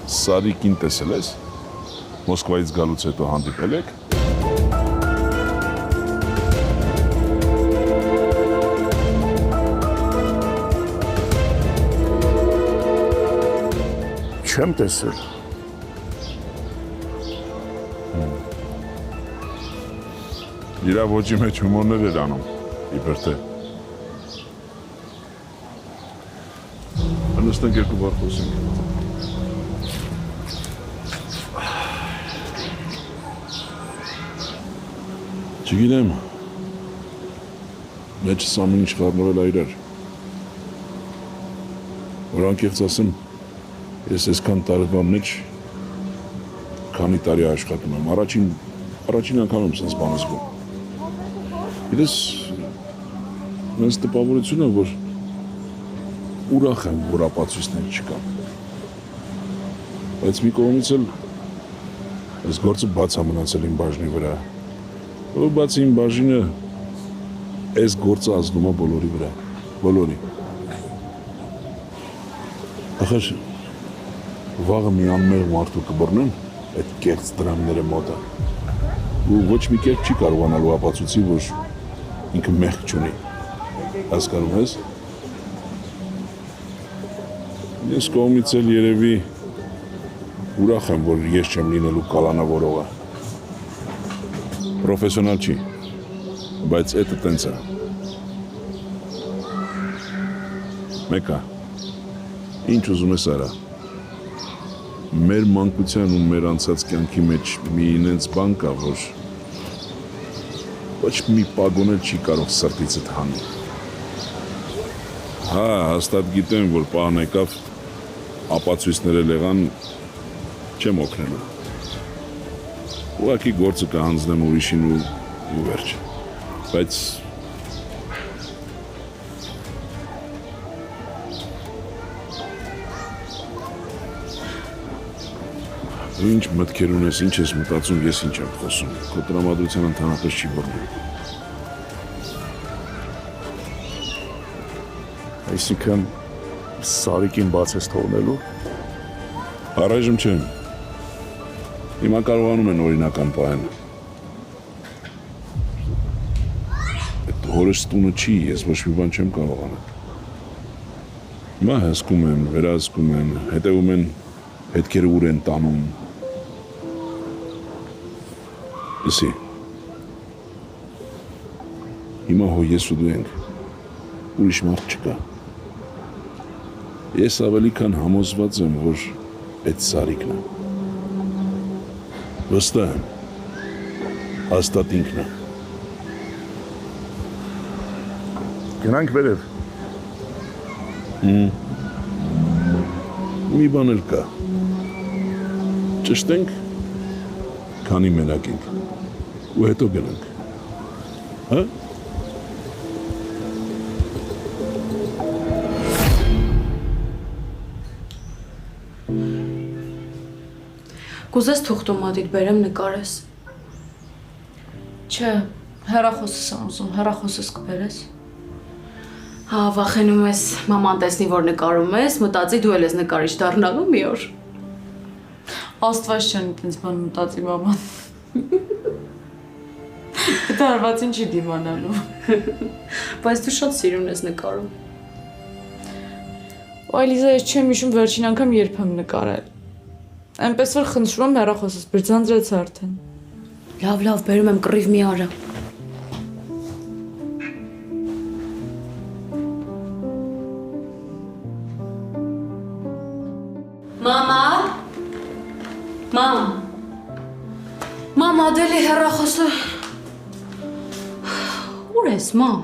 Սարիկին տեսել ես, Մոսկվայից գալուց հետո հանդիպել եք։ Չեմ տեսել։ Իրա ոճի մեջ հումորներ էր անում, իբր թե։ Նստենք երկու բառ խոսենք։ Չգիտեմ, մեջս ամեն ինչ խառնվել ա իրար։ Որ անկեղծ ասեմ, ես այսքան տարվա մեջ քանի տարի աշխատում եմ, առաջին անգամ եմ սենց բան զգում։ Գիտես, մենս տպավորություն է, որ ուրախ եմ, որ ապացույցներ չկան։ Բայց մի կողմից էլ այս գործը բաց է մնացել իմ բաժնի վրա։ Որ բաց իմ բաժինը այս գործը ազդում է բոլորի վրա, բոլորի։ Ախր վաղը մի անմեղ մարդու կբռնեն այդ կեղծ դրամները մոտը։ Ու ոչ մի կերպ չի կարողանալու ապացուցի, որ ինքը մեղք չունի։ Հասկանում ես։ Ես կողմից էլ երևի ուրախ եմ, որ ես չեմ լինելու կալանավորողը։ Պրոֆեսիոնալ չի, բայց էտը տենց է։ Մեկա, ինչ ուզում ես արա։ Մեր մանկության ու մեր անցած կյանքի մեջ մի ինենց բան կա, որ ոչ մի պագոն էլ չի կարող սրտիցդ հանի։ Հա, հաստատ գիտեմ, որ պահն եկավ ապացույցները լեղան չեմ օգնելու։ Ուղղակի գործը կհանձնեմ ուրիշին ու վերջ։ Բայց Դու ինչ մտքեր ունես, ինչ ես մտածում, ես ինչ եմ խոսում, քո տրամադրության ընդհանրապես չի բռնում։ Այսինքն Սարիկին բաց ես թողնելու։ Առայժմ չեմ։ Հիմա կարողանում են օրինական պահեն։ Այդ հորս տունը չի, ես ոչ մի բան չեմ կարողանում։ Հիմա հսկում են, վերահսկում են, հետևում են հետքերը ուր են տանում։ Լսի, հիմա հո ես ու դու ենք, ուրիշ մարդ չկա։ Ես ավելի քան համոզված եմ, որ այդ Սարիկն է։ Վստահ եմ, հաստատ ինքն է։ Գնանք վերև։ Մի բան էլ կա։ Ճշտենք, քանի մենակ ենք, ու հետո գնանք։ Հա? Կուզես թուղթոմատիդ բերեմ նկարես։ Չէ, հեռախոսս եմ ուզում, հեռախոսս կբերես։ Հա, վախենում ես, մաման տեսնի, որ նկարում ես, մտածի դու էլ ես նկարիչ դառնալու մի օր։ Աստված չեն ինձ բան մտածի մաման։ Դա հարվածին չի դիմանալու։ Բայց դու շատ սիրուն ես նկարում։ Այ Լիզա, ես չեմ հիշում վերջին անգամ երբ եմ նկարել։ Այնպես որ խնդրում եմ հեռախոսս, բրձանձրեց արդեն։ Լավ, բերում եմ կռիվ մի արա։ Մամա, դելի հեռախոսը։ Ուր ես, մամ։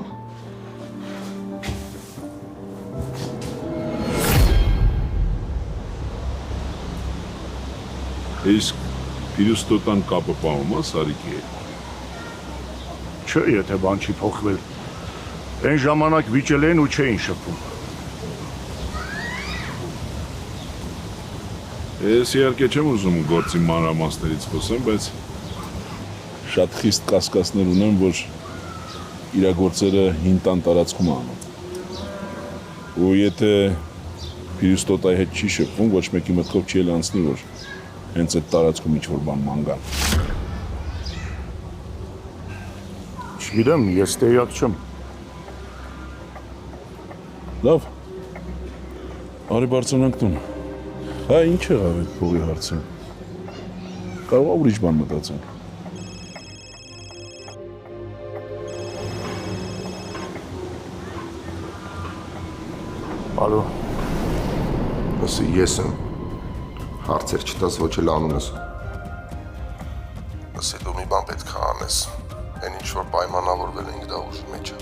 Իսկ Պիրուստոտան կապը պահում է Սարիկի հետ։ Չէ, եթե բան չի փոխվել։ Այն ժամանակ վիճել են ու չէին շփվում։ Ես իհարկե չեմ ուզում գործի մանրամասներից խոսեմ, բայց շատ խիստ կասկածներ ունեմ, որ իր գործերը հին տան տարածքում անում։ Ու եթե Փիրուստոտայի հետ չի շփվում, ոչ մեկի մտքով չի էլ անցնի, որ հենց այդ տարածքում ինչ-որ բան ման կա։ Չգիտեմ, ես տեղյակ չեմ։ Լավ։ Արի բարձրանանք տուն։ Հա, ինչ եղավ այդ փողի հարցը։ Կարող է ուրիշ բան մտածենք։ Ալո, Ասի ես եմ, հարցեր չտաս ոչ էլ անունս։ Ասի դու մի բան պետք է անես, են ինչ որ պայմանավորվել ենք դա ուժի մեջ։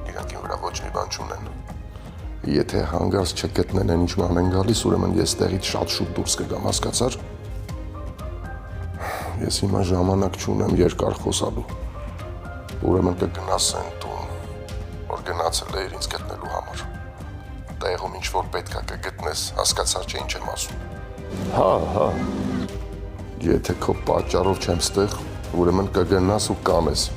Իրանք իմ վրա ոչ մի բան չունեն։ Եթե հանգարց չգտնեն են ինչ ման են գալիս, ուրեմն ես տեղից շատ շուտ դուրս կգամ, հասկացար։ Ես հիմա ժամանակ չունեմ երկար խոսալու։ Ուրեմն կգնաս են տուն, որ գնացել է իր ինձ գտնելու համար։ Տեղում ինչ որ պետք է կգտնես, հասկացար չէ ինչ եմ ասում։ հա, Եթե քո պատճառով չեմ ստեղ, ուրեմն կգնաս ու կանես։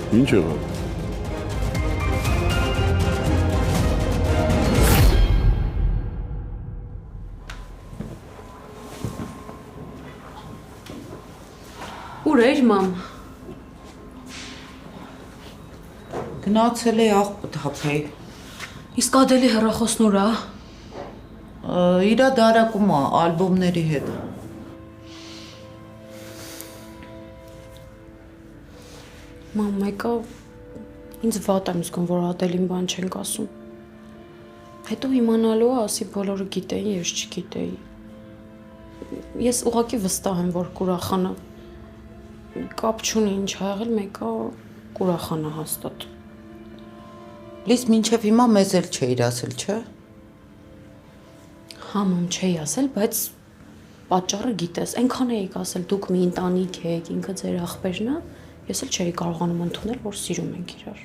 Ինչ եղավ։ Ուր էր մամ։ Գնացել է աղբ թափեի։ Իսկ Ադելի հեռախոսն ուր է։ Իրա դարակում է ալբոմների հետ։ Մամ, մեկը ինձ վատ եմ զգում, որ Ադելին բան չենք ասում։ Հետո իմանալու է, ասի բոլորը գիտեին, ես չգիտեի։ Ես ուղղակի վստահ եմ, որ կուրախանա։ Կապ չունի ինչ ա եղել, մեկը կուրախանա հաստատ։ Լիս մինչև հիմա մեզ էլ չէիր ասել, չէ՞։ Հա, մամ, չէի ասել, բայց պատճառը գիտես, այնքան էիք ասել, դուք մի ընտանիք եք, ինքը ձեր աղբերն է, ես էլ չէի կարողանում ընդունել, որ սիրում ենք իրար։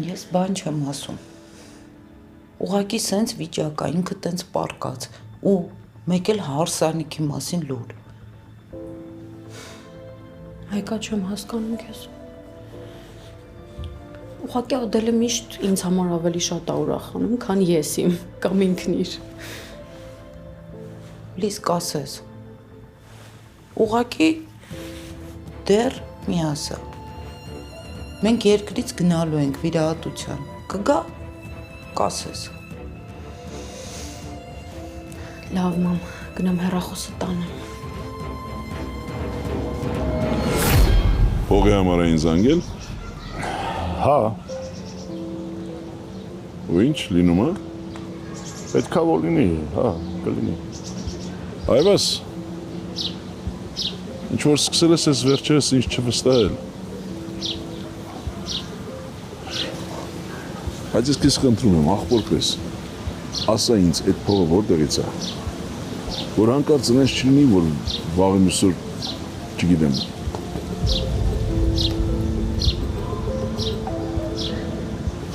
Ես բան չեմ ասում։ Ուղղակի սենց վիճակ է, ինքը տենց պարկած ու մեկ էլ հարսանիքի մասին լուր։ Հայկա չեմ հասկանում քեզ։ Ուղղակի Ադելը միշտ ինձ համար ավելի շատ է ուրախանում, քան ես իմ կամ ինքն իր։ Լիս կասես։ Ուղղակի դեռ մի ասա։ Մենք երկրից գնալու ենք վիրահատության։ Կգա կասես։ Լավ, մամ, գնամ հեռախոսը տանեմ։ Փողի համար էին զանգել։ հա, Ու ինչ լինում է։ պետքա որ լինի, հա, կլինի։ Այվաս։ Ինչ որ սկսել ես այս վերջերս ինձ չվստահել։ Բայց ես քեզ խնդրում եմ, աղբորպես, ասա ինձ այդ փողը որտեղից է։ Որ հանկարծ այնպես չլինի, որ վաղը մյուսօր, չգիտեմ,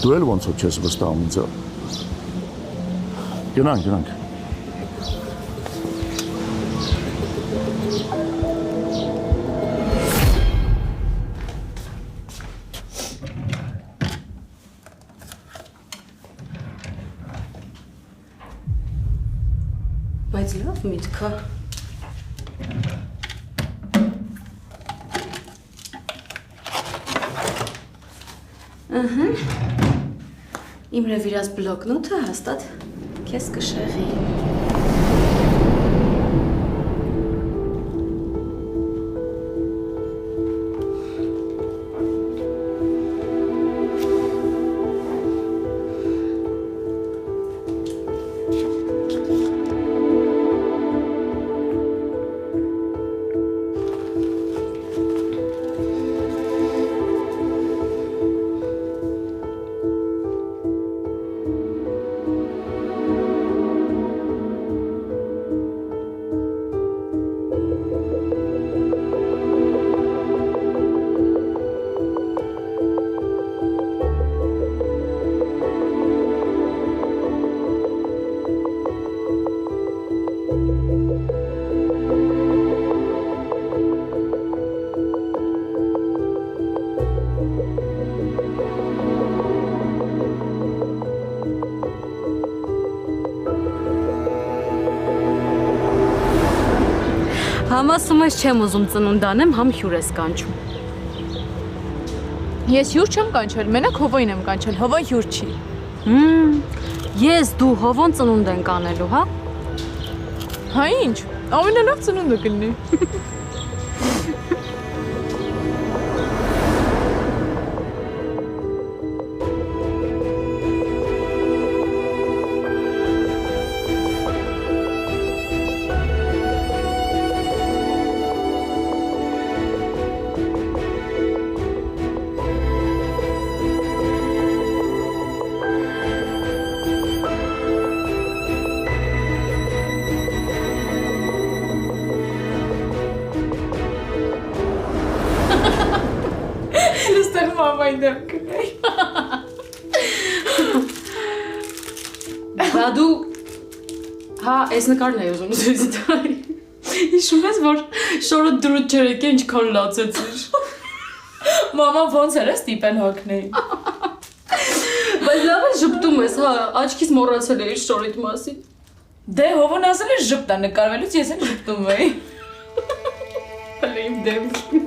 Դու էլ ոնց որ չես վստահում ինձ։ Գնանք։ Բայց լավ միտք է։ Իմ ռևիրած բլոկնոթը հաստատ քեզ կշեղի։ Համ ասում ես չեմ ուզում ծնունդ անեմ, համ հյուր ես կանչում։ Ես հյուր չեմ կանչել, մենակ հովոյին եմ կանչել, հովոյ հյուր չի։ Ես դու հովոն ծնունդ են կանելու, հա։ Հա ինչ, ամենալավ ծնունդը կլինի։ Ստեղ մամային դեմ կնեի։ Դա դու հա, այս նկարն էի ուզում ցույց տալ։ Հիշում ես, որ շորը դրուտ ջերեկը ինչքան լացեցիր։ Մաման ոնց էր ստիպել հոգնեի։ Բայց լավ է ժպտում ես, հա, աչքից մոռացել էի շորիդ մասին։ Դե հովոն ասել էր ժպտա նկարվելուց ես էլ ժպտում էի։ Հələ իմ դեմքին։